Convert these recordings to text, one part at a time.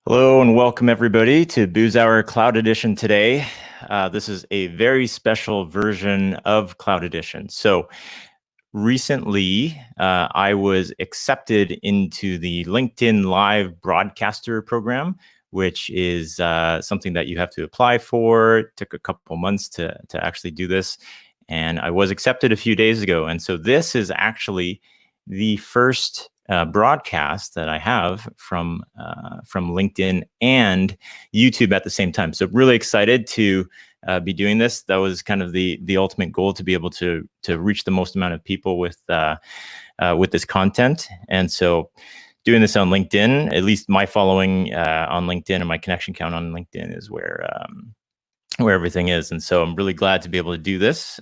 Hello and welcome everybody to Booz Hour Cloud Edition today. This is a very special version of Cloud Edition. So recently, I was accepted into the LinkedIn Live Broadcaster program, which is something that you have to apply for. It took a couple months to actually do this. And I was accepted a few days ago. And so this is actually the first broadcast that I have from LinkedIn and YouTube at the same time. So really excited to be doing this. That was kind of the ultimate goal, to be able to reach the most amount of people with this content. And so doing this on LinkedIn, at least my following on LinkedIn and my connection count on LinkedIn is where everything is. And so I'm really glad to be able to do this.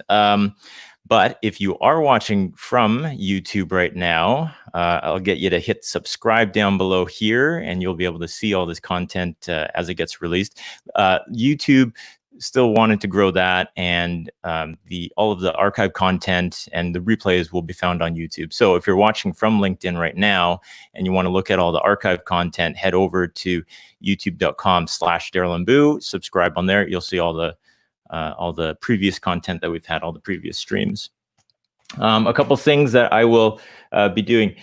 But if you are watching from YouTube right now, I'll get you to hit subscribe down below here, and you'll be able to see all this content as it gets released. YouTube still wanted to grow that, and all of the archive content and the replays will be found on YouTube. So if you're watching from LinkedIn right now and you want to look at all the archive content, head over to youtube.com/DarylandBoo, subscribe on there. You'll see all the previous content that we've had, all the previous streams. A couple things that I will be doing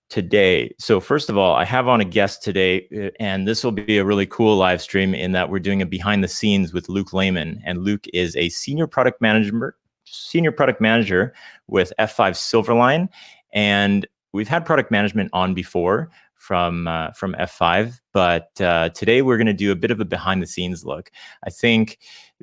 today. So first of all, I have on a guest today, and this will be a really cool live stream in that we're doing a behind the scenes with Luke Lehman. And Luke is a senior product manager with F5 Silverline. And we've had product management on before from F5, but today we're going to do a bit of a behind the scenes look. I think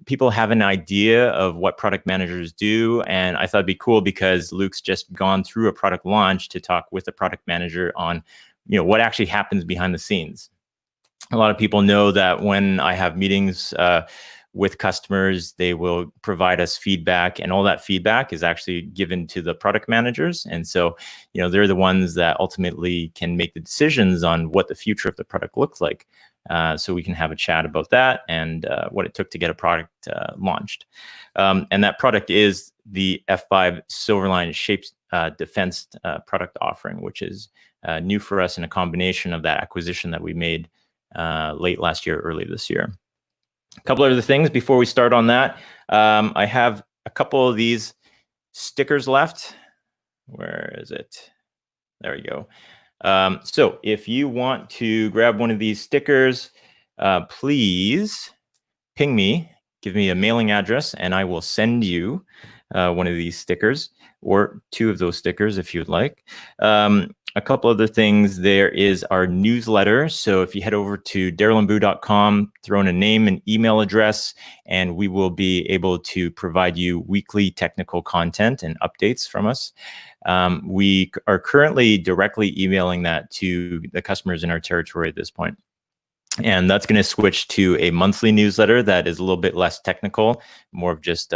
people have an idea of what product managers do, and I thought it'd be cool because Luke's just gone through a product launch to talk with a product manager on, what actually happens behind the scenes. A lot of people know that when I have meetings with customers, they will provide us feedback, and all that feedback is actually given to the product managers. And so, they're the ones that ultimately can make the decisions on what the future of the product looks like. So we can have a chat about that and what it took to get a product launched. And that product is the F5 Silverline Shapes Defense product offering, which is new for us in a combination of that acquisition that we made late last year, early this year. A couple other things before we start on that. I have a couple of these stickers left. Where is it? There we go. So if you want to grab one of these stickers, please ping me, give me a mailing address, and I will send you one of these stickers, or two of those stickers if you'd like. A couple other things, there is our newsletter. So if you head over to DarylandBoo.com, throw in a name and email address, and we will be able to provide you weekly technical content and updates from us. We are currently directly emailing that to the customers in our territory at this point. And that's going to switch to a monthly newsletter that is a little bit less technical, more of just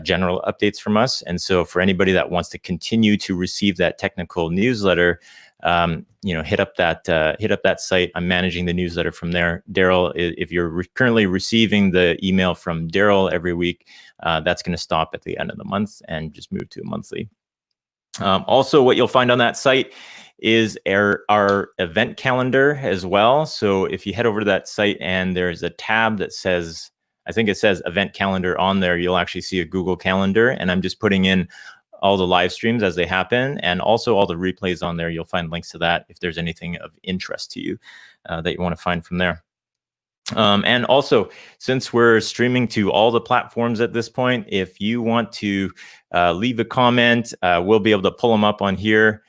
general updates from us. And so for anybody that wants to continue to receive that technical newsletter, hit up that site. I'm managing the newsletter from there. Daryl, if you're currently receiving the email from Daryl every week, that's going to stop at the end of the month and just move to a monthly. Also, what you'll find on that site is our event calendar as well. So if you head over to that site and there's a tab that says, I think it says event calendar on there, you'll actually see a Google Calendar. And I'm just putting in all the live streams as they happen, and also all the replays on there. You'll find links to that if there's anything of interest to you that you want to find from there. And also, since we're streaming to all the platforms at this point, if you want to leave a comment, we'll be able to pull them up on here.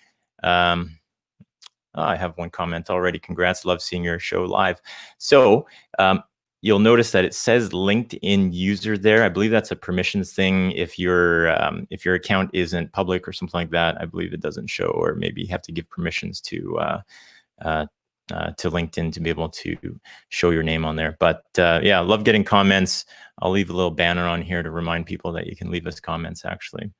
I have one comment already. Congrats, love seeing your show live. So you'll notice that it says LinkedIn user there. I believe that's a permissions thing. If your account isn't public or something like that, I believe it doesn't show, or maybe you have to give permissions to LinkedIn to be able to show your name on there. But yeah, I love getting comments. I'll leave a little banner on here to remind people that you can leave us comments, actually.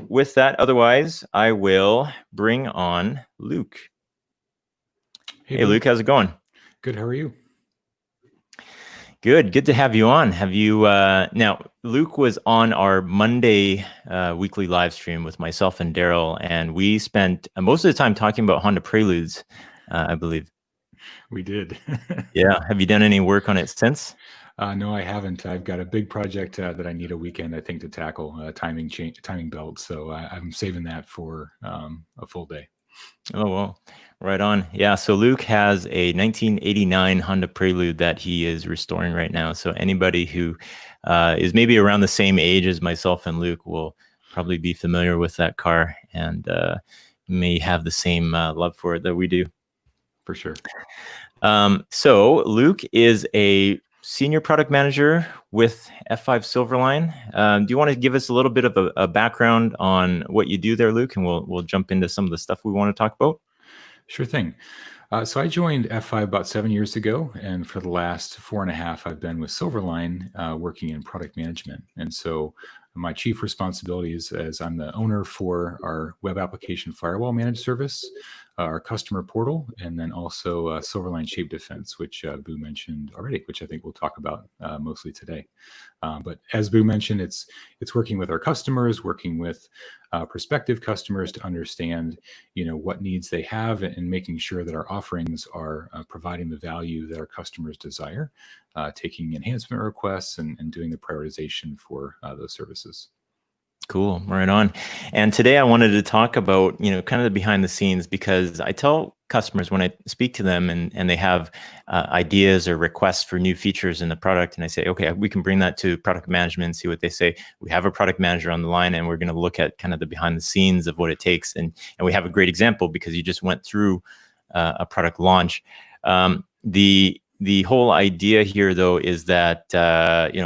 With that, otherwise, I will bring on Luke. Hey, Luke, how's it going? Good, how are you? Good to have you on. Have you, now, Luke was on our Monday weekly live stream with myself and Daryl, and we spent most of the time talking about Honda Preludes, I believe. We did. Yeah. Have you done any work on it since? No, I haven't. I've got a big project that I need a weekend, I think, to tackle, timing belt. So I'm saving that for a full day. Oh, well, right on. Yeah. So Luke has a 1989 Honda Prelude that he is restoring right now. So anybody who is maybe around the same age as myself and Luke will probably be familiar with that car and may have the same love for it that we do. For sure. So Luke is a senior product manager with F5 Silverline. Do you want to give us a little bit of a background on what you do there, Luke? And we'll jump into some of the stuff we want to talk about. Sure thing. So I joined F5 about 7 years ago, and for the last 4.5, I've been with Silverline working in product management. And so my chief responsibility is as I'm the owner for our web application firewall managed service, our customer portal, and then also Silverline Shape Defense, which Boo mentioned already, which I think we'll talk about mostly today. But as Boo mentioned, it's working with our customers, working with prospective customers to understand, what needs they have, and making sure that our offerings are providing the value that our customers desire, taking enhancement requests and doing the prioritization for those services. Cool. Right on. And today I wanted to talk about, kind of the behind the scenes, because I tell customers when I speak to them and they have ideas or requests for new features in the product, and I say, okay, we can bring that to product management and see what they say. We have a product manager on the line, and we're going to look at kind of the behind the scenes of what it takes. And we have a great example because you just went through a product launch. The whole idea here, though, is that,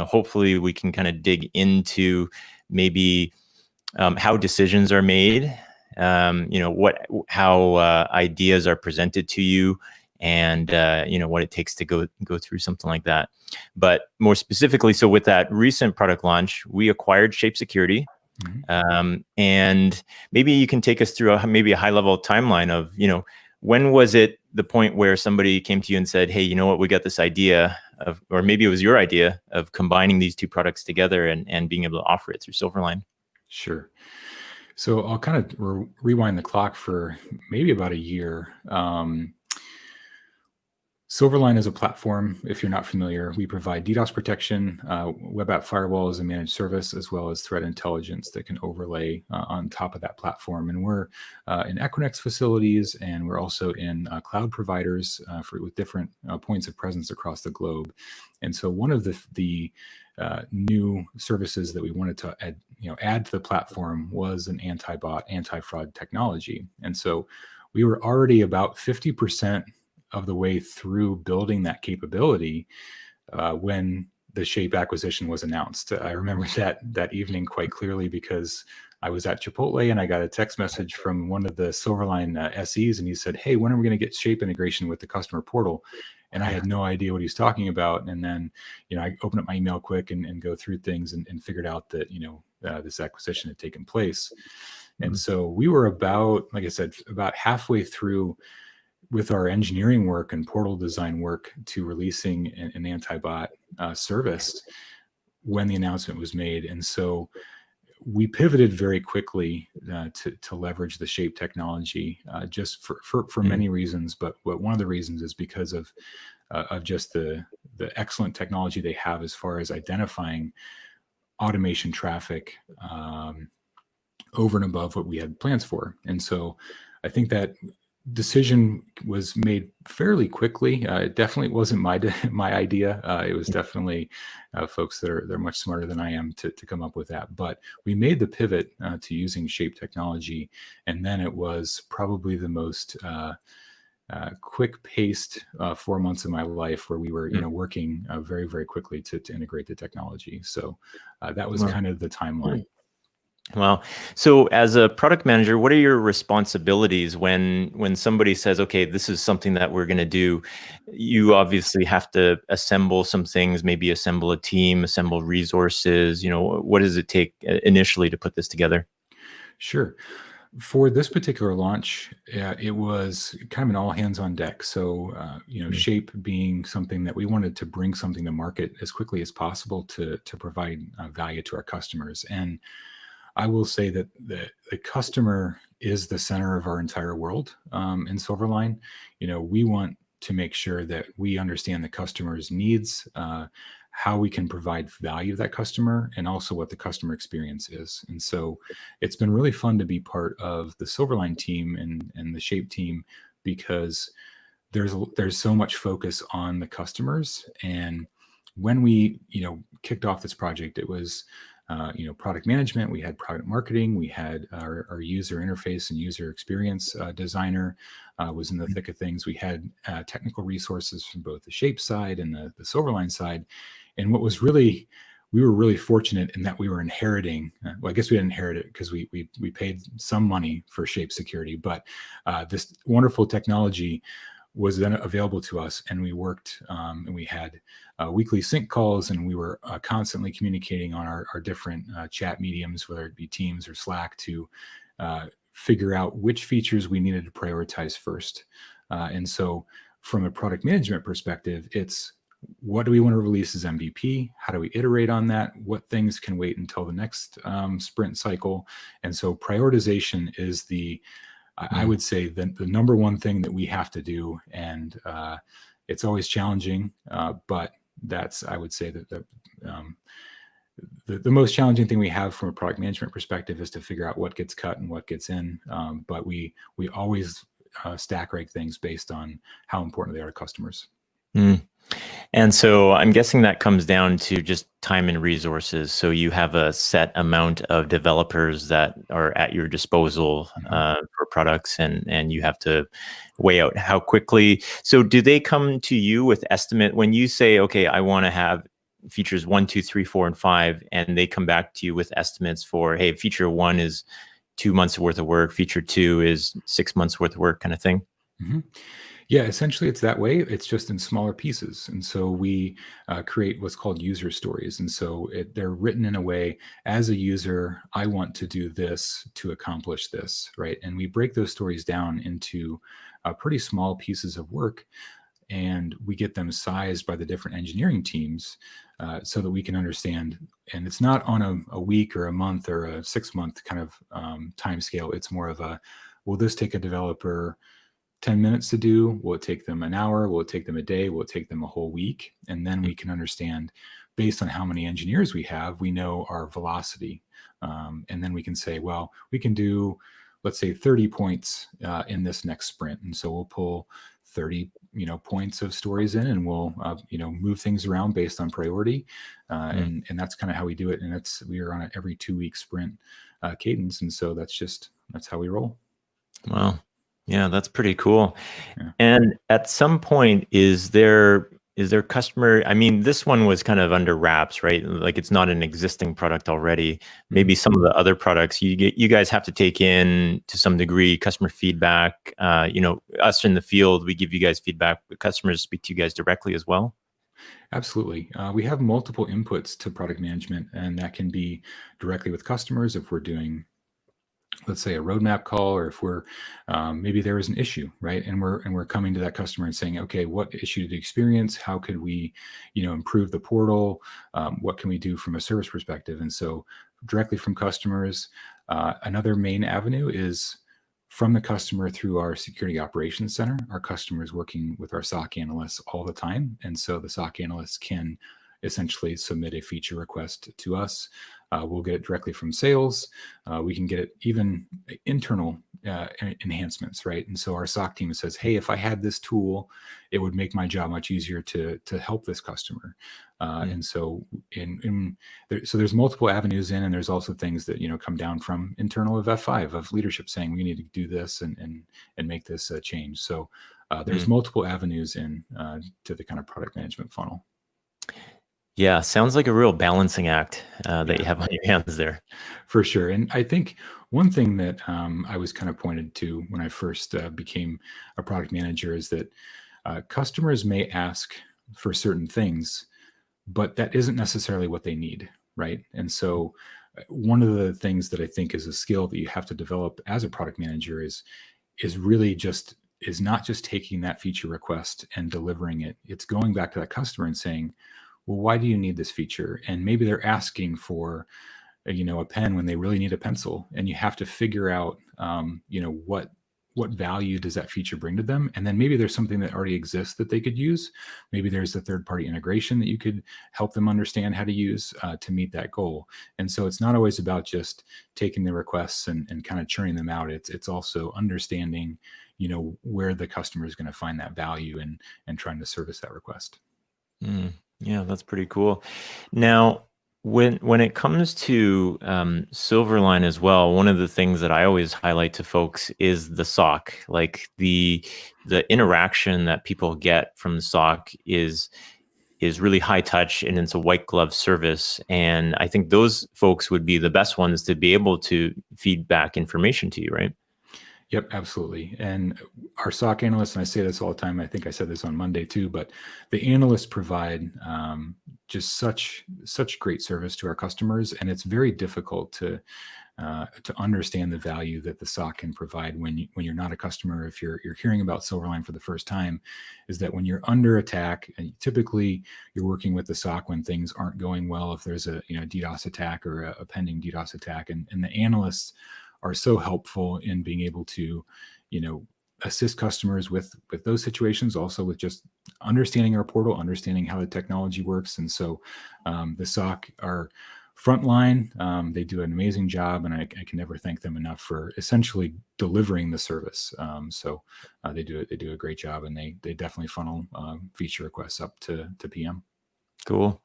hopefully we can kind of dig into maybe how decisions are made, how ideas are presented to you, and what it takes to go through something like that. But more specifically, so with that recent product launch, we acquired Shape Security, and maybe you can take us through maybe a high level timeline of when was it the point where somebody came to you and said, hey, you know what, we got this idea of, or maybe it was your idea of combining these two products together and being able to offer it through Silverline? Sure. So I'll kind of rewind the clock for maybe about a year. Silverline is a platform. If you're not familiar, we provide DDoS protection, web app firewall as a managed service, as well as threat intelligence that can overlay on top of that platform. And we're in Equinix facilities, and we're also in cloud providers with different points of presence across the globe. And so one of the new services that we wanted to add to the platform was an anti-bot, anti-fraud technology. And so we were already about 50% of the way through building that capability when the Shape acquisition was announced. I remember that evening quite clearly because I was at Chipotle and I got a text message from one of the Silverline SEs, and he said, hey, when are we going to get Shape integration with the customer portal? And I had no idea what he was talking about. And then, I opened up my email quick and go through things and figured out that, this acquisition had taken place. And so we were about, like I said, about halfway through with our engineering work and portal design work to releasing an anti-bot service when the announcement was made. And so we pivoted very quickly to leverage the Shape technology, just for many reasons. But one of the reasons is because of just the excellent technology they have as far as identifying automation traffic over and above what we had plans for. And so I think that decision was made fairly quickly. It definitely wasn't my idea. It was definitely folks that they're much smarter than I am to come up with that. But we made the pivot to using Shape technology, and then it was probably the most quick-paced 4 months of my life where we were, working very, very quickly to integrate the technology. So that was kind of the timeline. Well, so as a product manager, what are your responsibilities when somebody says, okay, this is something that we're going to do? You obviously have to assemble some things, maybe assemble a team, assemble resources. What does it take initially to put this together? Sure. For this particular launch, it was kind of an all hands on deck. So, Shape being something that we wanted to bring something to market as quickly as possible to provide value to our customers. And I will say that the customer is the center of our entire world in Silverline. We want to make sure that we understand the customer's needs, how we can provide value to that customer, and also what the customer experience is. And so it's been really fun to be part of the Silverline team and the Shape team, because there's so much focus on the customers. And when we kicked off this project, it was product management, we had product marketing, we had our user interface and user experience designer was in the thick of things. We had technical resources from both the Shape side and the Silverline side. And what was we were really fortunate in that we were inheriting, well, I guess we didn't inherit it because we paid some money for Shape security, but this wonderful technology was then available to us, and we worked and we had weekly sync calls, and we were constantly communicating on our different chat mediums, whether it be Teams or Slack, to figure out which features we needed to prioritize first. And so from a product management perspective, it's what do we want to release as MVP? How do we iterate on that? What things can wait until the next sprint cycle? And so prioritization is I would say the number one thing that we have to do, and it's always challenging, but that's, I would say that the most challenging thing we have from a product management perspective is to figure out what gets cut and what gets in. But we always stack rank things based on how important they are to customers. And so I'm guessing that comes down to just time and resources. So you have a set amount of developers that are at your disposal for products, and you have to weigh out how quickly. So do they come to you with estimate when you say, okay, I want to have features 1, 2, 3, 4, and 5, and they come back to you with estimates for, hey, feature 1 is 2 months worth of work, feature 2 is 6 months worth of work, kind of thing? Mm-hmm. Yeah, essentially it's that way. It's just in smaller pieces. And so we create what's called user stories. And so they're written in a way, as a user, I want to do this to accomplish this, right? And we break those stories down into pretty small pieces of work, and we get them sized by the different engineering teams so that we can understand. And it's not on a week or a month or a 6-month kind of time scale. It's more of will this take a developer 10 minutes to do? Will it take them an hour? Will it take them a day? Will it take them a whole week? And then we can understand, based on how many engineers we have, we know our velocity. And then we can say, well, we can do, let's say, 30 points in this next sprint. And so we'll pull 30 points of stories in, and we'll move things around based on priority. And that's kind of how we do it. And we are on an every 2-week sprint cadence. And so that's how we roll. Wow. Yeah, that's pretty cool. Yeah. And at some point, is there customer, I mean, this one was kind of under wraps, right? Like, it's not an existing product already. Maybe some of the other products you guys have to take in to some degree customer feedback. Us in the field, we give you guys feedback, but customers speak to you guys directly as well. Absolutely. We have multiple inputs to product management, and that can be directly with customers if we're doing, let's say, a roadmap call, or if we're maybe there is an issue, right? And we're coming to that customer and saying, okay, what issue did you experience? How could we, improve the portal? What can we do from a service perspective? And so directly from customers. Another main avenue is from the customer through our security operations center. Our customers working with our SOC analysts all the time. And so the SOC analysts can essentially submit a feature request to us. We'll get it directly from sales. We can get it even internal enhancements, right? And so our SOC team says, hey, if I had this tool, it would make my job much easier to help this customer. And so so there's multiple avenues in, and there's also things that, come down from internal of F5 of leadership saying we need to do this and make this change. So there's multiple avenues in to the kind of product management funnel. Yeah, sounds like a real balancing act that you have on your hands there. For sure. And I think one thing that I was kind of pointed to when I first became a product manager is that customers may ask for certain things, but that isn't necessarily what they need, right? And so one of the things that I think is a skill that you have to develop as a product manager is not just taking that feature request and delivering it. It's going back to that customer and saying, well, why do you need this feature? And maybe they're asking for, a pen when they really need a pencil, and you have to figure out, what value does that feature bring to them? And then maybe there's something that already exists that they could use. Maybe there's a third-party integration that you could help them understand how to use to meet that goal. And so it's not always about just taking the requests and kind of churning them out. It's also understanding, where the customer is going to find that value and trying to service that request. Yeah, that's pretty cool. Now, when it comes to Silverline as well, one of the things that I always highlight to folks is the SOC. Like the interaction that people get from the SOC is really high touch, and it's a white glove service. And I think those folks would be the best ones to be able to feed back information to you, right? Yep, absolutely. And our SOC analysts, and I say this all the time, I think I said this on Monday too, but the analysts provide just such great service to our customers, and it's very difficult to understand the value that the SOC can provide when you're not a customer. If you're hearing about Silverline for the first time, is that when you're under attack, and typically you're working with the SOC when things aren't going well, if there's a DDoS attack or a pending DDoS attack, and the analysts are so helpful in being able to, assist customers with those situations, also with just understanding our portal, understanding how the technology works. And so the SOC are frontline. They do an amazing job, and I can never thank them enough for essentially delivering the service. So they do a great job, and they definitely funnel feature requests up to PM. Cool.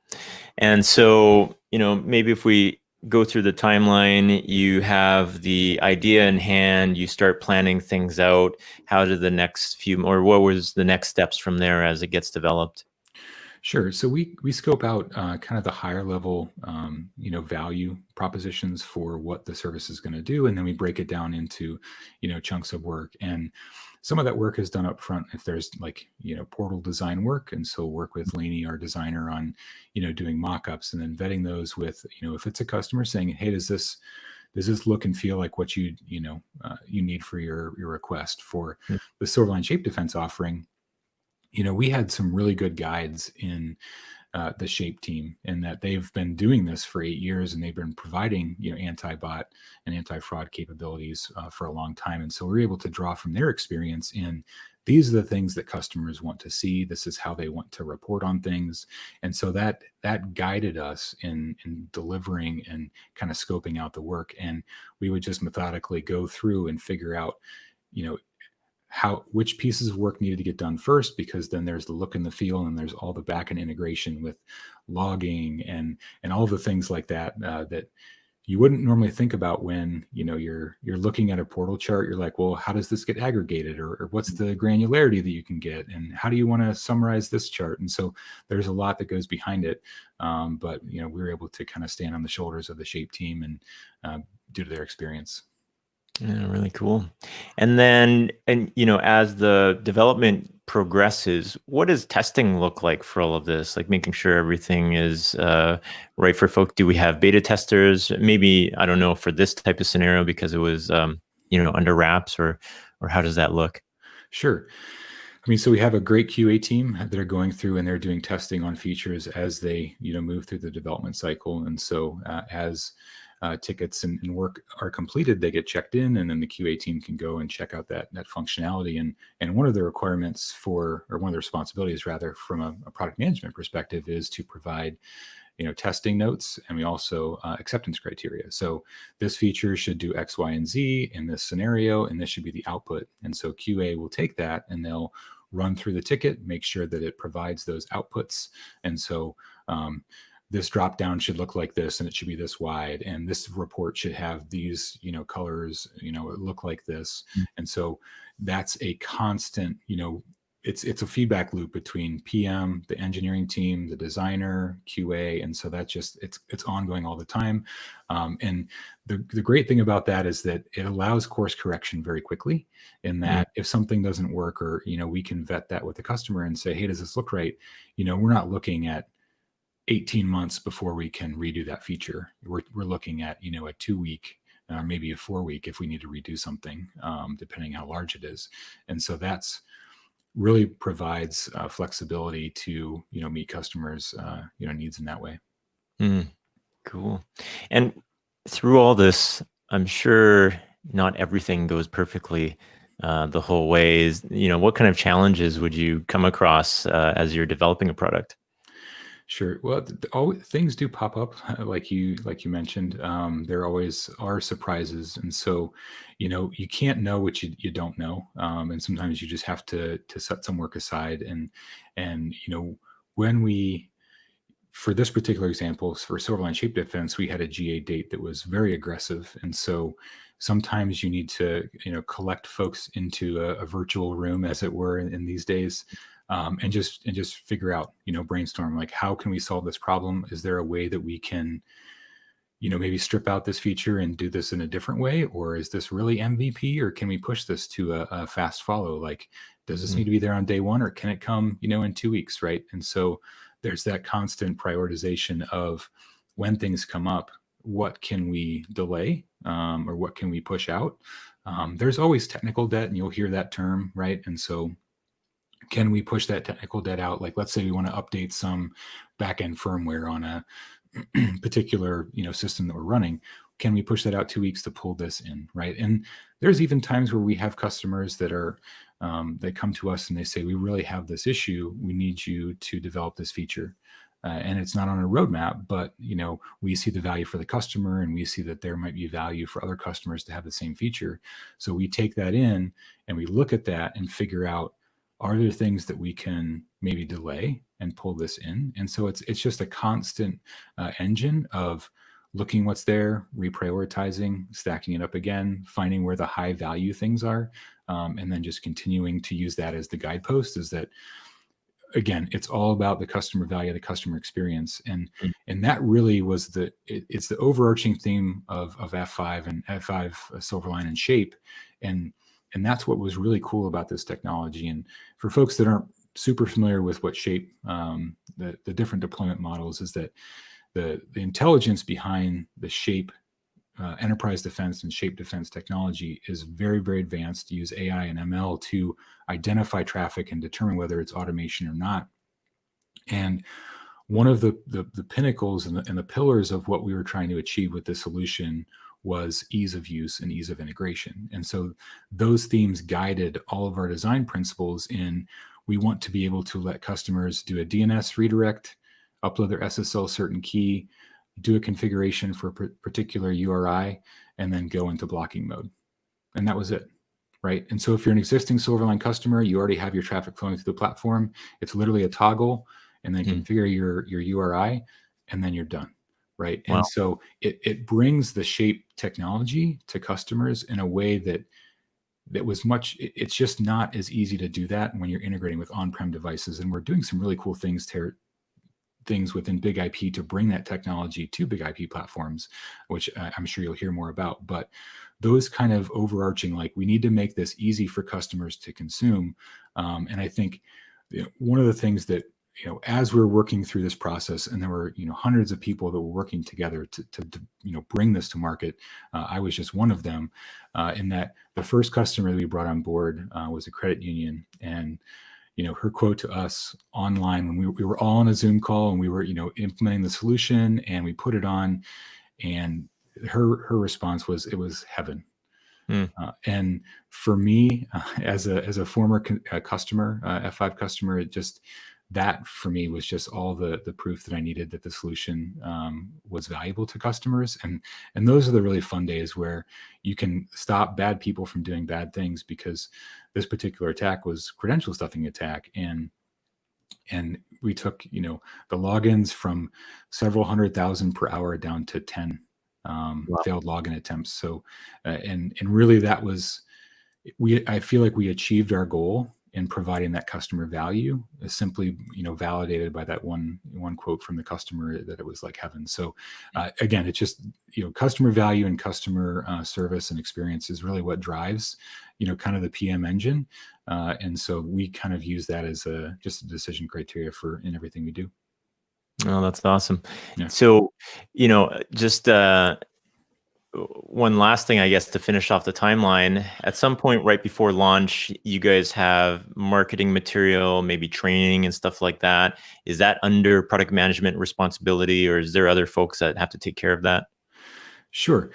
And so, maybe if we go through the timeline, you have the idea in hand, you start planning things out. How did the next what was the next steps from there as it gets developed? Sure. So we scope out kind of the higher level, value propositions for what the service is going to do, and then we break it down into, chunks of work. And some of that work is done up front if there's portal design work, and so work with Lainey, our designer, on doing mock-ups and then vetting those with if it's a customer saying, hey, does this look and feel like what you need for your request for the Silverline Shape Defense offering. We had some really good guides in the Shape team, and that they've been doing this for 8 years, and they've been providing anti-bot and anti-fraud capabilities for a long time. And so we're able to draw from their experience in these are the things that customers want to see. This is how they want to report on things. And so that guided us in delivering and kind of scoping out the work. And we would just methodically go through and figure out, which pieces of work needed to get done first, because then there's the look and the feel, and there's all the backend integration with logging and all the things like that that you wouldn't normally think about when you're looking at a portal chart. You're like, well, how does this get aggregated, or what's the granularity that you can get, and how do you want to summarize this chart? And so there's a lot that goes behind it, but we were able to kind of stand on the shoulders of the Shape team and due to their experience. Yeah, really cool. And then, as the development progresses, what does testing look like for all of this? Like making sure everything is right for folk. Do we have beta testers? Maybe, I don't know, for this type of scenario because it was, under wraps, or how does that look? Sure. I mean, so we have a great QA team that are going through and they're doing testing on features as they, move through the development cycle. And so as tickets and work are completed, they get checked in, and then the QA team can go and check out that functionality. And one of the requirements for, or one of the responsibilities rather, from a product management perspective, is to provide testing notes, and we also acceptance criteria. So this feature should do X, Y, and Z in this scenario, and this should be the output. And so QA will take that and they'll run through the ticket, make sure that it provides those outputs. And so this drop down should look like this, and it should be this wide, and this report should have these colors, look like this. And so that's a constant, it's a feedback loop between PM, the engineering team, the designer, QA, and so that's just it's ongoing all the time. And the great thing about that is that it allows course correction very quickly. In that, if something doesn't work, or we can vet that with the customer and say, hey, does this look right? We're not looking at 18 months before we can redo that feature. We're looking at a 2-week. Maybe a 4-week if we need to redo something, depending how large it is. And so that's really provides flexibility to meet customers needs in that way. Cool. And through all this, I'm sure not everything goes perfectly the whole way. What kind of challenges would you come across as you're developing a product? Sure. Well, things do pop up, like you mentioned. There always are surprises, and so you can't know what you don't know, and sometimes you just have to set some work aside. And when we, for this particular example, for Silverline Shape Defense, we had a GA date that was very aggressive, and so sometimes you need to collect folks into a virtual room, as it were, in these days. And just figure out, brainstorm, like, how can we solve this problem? Is there a way that we can, maybe strip out this feature and do this in a different way? Or is this really MVP? Or can we push this to a fast follow? Like, does this need to be there on day one, or can it come, in 2 weeks, right? And so there's that constant prioritization of, when things come up, what can we delay, or what can we push out? There's always technical debt, and you'll hear that term, right? And so can we push that technical debt out? Like, let's say we want to update some backend firmware on a particular system that we're running. Can we push that out 2 weeks to pull this in, right? And there's even times where we have customers that are they come to us and they say, we really have this issue. We need you to develop this feature. And it's not on a roadmap, but we see the value for the customer, and we see that there might be value for other customers to have the same feature. So we take that in and we look at that and figure out, are there things that we can maybe delay and pull this in? And so it's just a constant engine of looking what's there, reprioritizing, stacking it up again, finding where the high value things are, and then just continuing to use that as the guidepost. Is that, again, it's all about the customer value, the customer experience. And that really was it's the overarching theme of F5 and F5 Silverline and Shape. And that's what was really cool about this technology. And for folks that aren't super familiar with what Shape, the different deployment models, is that the intelligence behind the Shape enterprise defense and Shape defense technology is very, very advanced. Use AI and ML to identify traffic and determine whether it's automation or not. And one of the pinnacles and the pillars of what we were trying to achieve with this solution was ease of use and ease of integration. And so those themes guided all of our design principles in, we want to be able to let customers do a DNS redirect, upload their SSL certain key, do a configuration for a particular URI, and then go into blocking mode. And that was it, right? And so if you're an existing Silverline customer, you already have your traffic flowing through the platform. It's literally a toggle, and then configure your URI, and then you're done. Right. Wow. And so it brings the Shape technology to customers in a way that was it's just not as easy to do that when you're integrating with on-prem devices. And we're doing some really cool things within Big IP to bring that technology to Big IP platforms, which I'm sure you'll hear more about. But those kind of overarching, like, we need to make this easy for customers to consume. And I think one of the things that, as we're working through this process, and there were, hundreds of people that were working together to bring this to market. I was just one of them, in that the first customer that we brought on board was a credit union. And, her quote to us online, when we were all on a Zoom call, and we were, implementing the solution, and we put it on, and her response was, it was heaven. Mm. And for me, as a former customer, F5 customer, that for me was just all the proof that I needed that the solution was valuable to customers. And those are the really fun days where you can stop bad people from doing bad things, because this particular attack was credential stuffing attack. And we took, the logins from several 100,000 per hour down to 10 Wow. failed login attempts. So, and really that was, I feel like we achieved our goal in providing that customer value, is simply, validated by that one quote from the customer that it was like heaven. So again, it's just, customer value and customer service and experience is really what drives, kind of the PM engine. And so we kind of use that as just a decision criteria in everything we do. Oh, that's awesome. Yeah. So, just one last thing, I guess, to finish off the timeline. At some point right before launch, you guys have marketing material, maybe training and stuff like that. Is that under product management responsibility, or is there other folks that have to take care of that? Sure.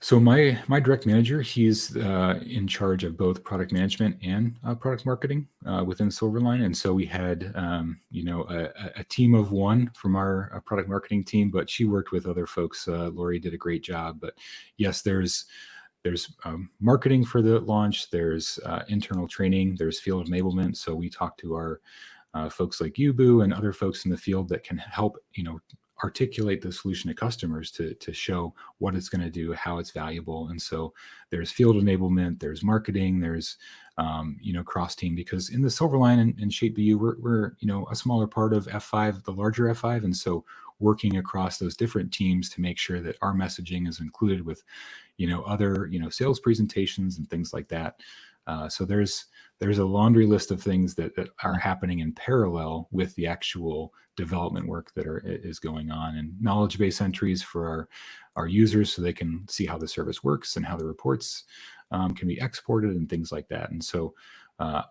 So my direct manager, he's in charge of both product management and product marketing within Silverline. And so we had, a team of one from our product marketing team, but she worked with other folks. Lori did a great job. But yes, there's marketing for the launch. There's internal training. There's field enablement. So we talk to our folks like Yubu and other folks in the field that can help, articulate the solution to customers to show what it's going to do, how it's valuable. And so there's field enablement, there's marketing, there's cross team, because in the Silverline and ShapeBU, we're a smaller part of F5, the larger F5, and so working across those different teams to make sure that our messaging is included with other sales presentations and things like that. So there's a laundry list of things that are happening in parallel with the actual development work that is going on, and knowledge base entries for our users so they can see how the service works and how the reports can be exported and things like that. And so I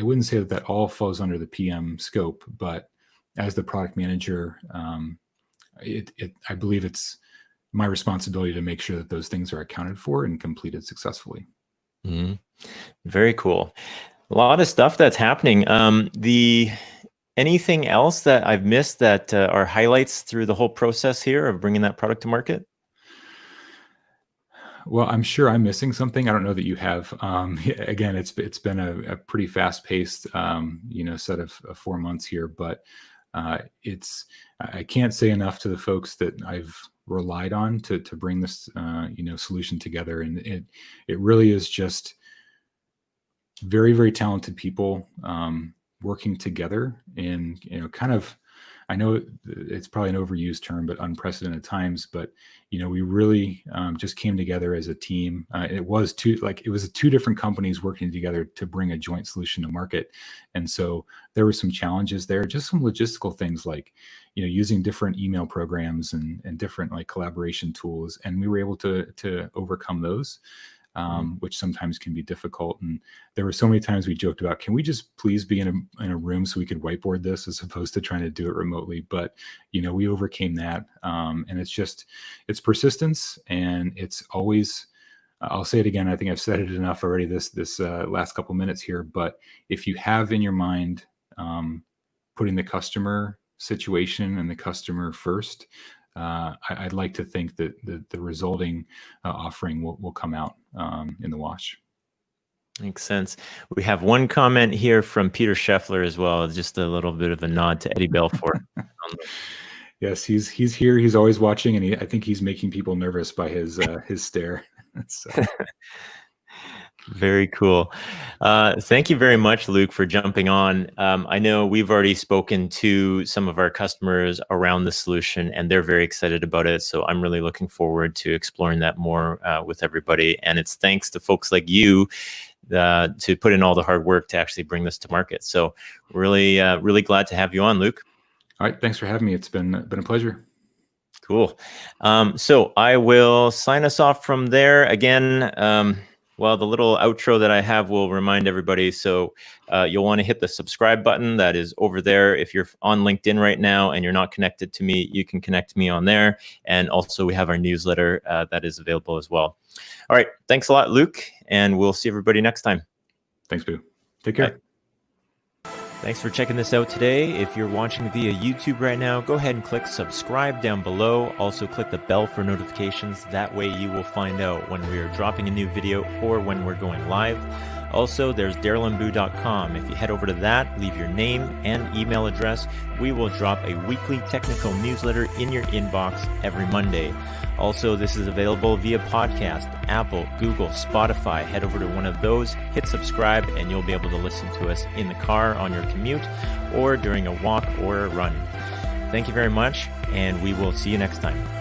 wouldn't say that all falls under the PM scope, but as the product manager, I believe it's my responsibility to make sure that those things are accounted for and completed successfully. Mm-hmm. Very cool. A lot of stuff that's happening. Anything else that I've missed that are highlights through the whole process here of bringing that product to market? Well, I'm sure I'm missing something. I don't know that you have. Again, it's been a pretty fast-paced, set of 4 months here, but I can't say enough to the folks that I've relied on to bring this solution together, and it really is just very, very talented people working together in kind of, I know it's probably an overused term, but unprecedented times. But we really just came together as a team. It was two different companies working together to bring a joint solution to market, and so there were some challenges there, just some logistical things like using different email programs and different like collaboration tools, and we were able to overcome those. Which sometimes can be difficult. And there were so many times we joked about, can we just please be in a room so we could whiteboard this as opposed to trying to do it remotely? But, we overcame that. And it's persistence, and it's always, I'll say it again, I think I've said it enough already this last couple minutes here, but if you have in your mind putting the customer situation and the customer first, I'd like to think that the resulting offering will come out in the wash. Makes sense. We have one comment here from Peter Scheffler as well, just a little bit of a nod to Eddie Belfour. Yes, he's here. He's always watching, and I think he's making people nervous by his stare. So. Very cool. Thank you very much, Luke, for jumping on. I know we've already spoken to some of our customers around the solution, and they're very excited about it. So I'm really looking forward to exploring that more with everybody. And it's thanks to folks like you to put in all the hard work to actually bring this to market. So really, really glad to have you on, Luke. All right. Thanks for having me. It's been a pleasure. Cool. So I will sign us off from there. Again, Well, the little outro that I have will remind everybody. So you'll want to hit the subscribe button that is over there. If you're on LinkedIn right now and you're not connected to me, you can connect to me on there. And also we have our newsletter that is available as well. All right. Thanks a lot, Luke. And we'll see everybody next time. Thanks, Boo. Take care. Bye. Thanks for checking this out today. If you're watching via YouTube right now, go ahead and click subscribe down below. Also click the bell for notifications. That way you will find out when we are dropping a new video or when we're going live. Also, there's darylandboo.com. If you head over to that, leave your name and email address, we will drop a weekly technical newsletter in your inbox every Monday. Also, this is available via podcast, Apple, Google, Spotify. Head over to one of those, hit subscribe, and you'll be able to listen to us in the car on your commute or during a walk or a run. Thank you very much, and we will see you next time.